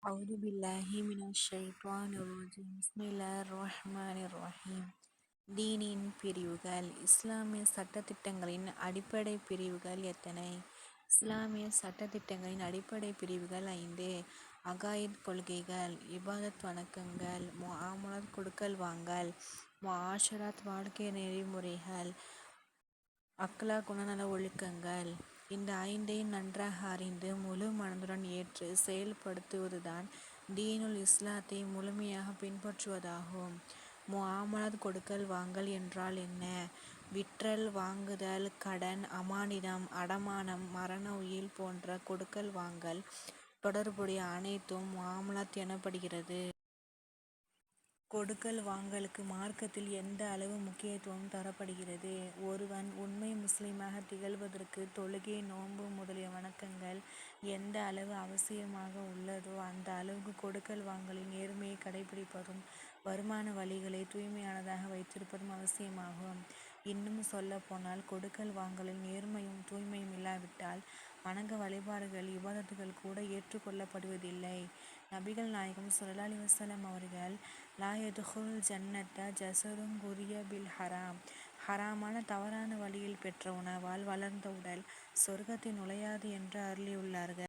أعوذ بالله من الشيطان الرجيم بسم الله الرحمن الرحيم தீனின் பிரிவுகள். இஸ்லாமிய சட்டதிட்டங்களின் அடிப்படை பிரிவுகள் எத்தனை? இஸ்லாமிய சட்டதிட்டங்களின் அடிப்படை பிரிவுகள் 5. அகாயித் கொள்கைகள், இபாதத் வணக்கங்கள், முஆமலாத் கொடுக்கல் வாங்கல், முஆஷராத் வாழ்க்கை நெறிமுறைகள், அக்லா குணநல ஒழுக்கங்கள். இந்த 5ஐயும் நன்றாக அறிந்து முழு மனதுடன் ஏற்று செயல்படுத்துவதுதான் தீனுல் இஸ்லாத்தை முழுமையாக பின்பற்றுவதாகும். முஆமலாத் கொடுக்கல் வாங்கல் என்றால் என்ன? விற்றல், வாங்குதல், கடன், அமானிதம், அடமானம், மரண உயில் போன்ற கொடுக்கல் வாங்கல் தொடர்புடைய அனைத்தும் முஆமலாத் எனப்படுகிறது. கொடுக்கல் வாங்கலுக்கு மார்க்கத்தில் எந்த அளவு முக்கியத்துவம் தரப்படுகிறது? ஒருவன் உண்மை முஸ்லிமாக திகழ்வதற்கு தொழுகை, நோன்பு முதலிய வணக்கங்கள் எந்த அளவு அவசியமாக உள்ளதோ அந்த அளவுக்கு கொடுக்கல் வாங்கலில் நேர்மையை கடைபிடிப்பதும் வருமான வழிகளை தூய்மையானதாக வைத்திருப்பதும் அவசியமாகும். இன்னும் சொல்ல போனால் கொடுக்கல் வாங்கலில் நேர்மையும் தூய்மையும் இல்லாவிட்டால் வணக்க வழிபாடுகள், இபாதத்துகள் கூட ஏற்றுக்கொள்ளப்படுவதில்லை. நபிகள் நாயகம் ஸல்லல்லாஹு அலைஹி வஸல்லம் அவர்கள் லா யதுகுலுல் ஜன்னத ஜஸதுன் குரிய பில் ஹராம், ஹராமான தவறான வழியில் பெற்ற உணவால் வளர்ந்த உடல் சொர்க்கத்தில் நுழையாது என்று அருளியுள்ளார்கள்.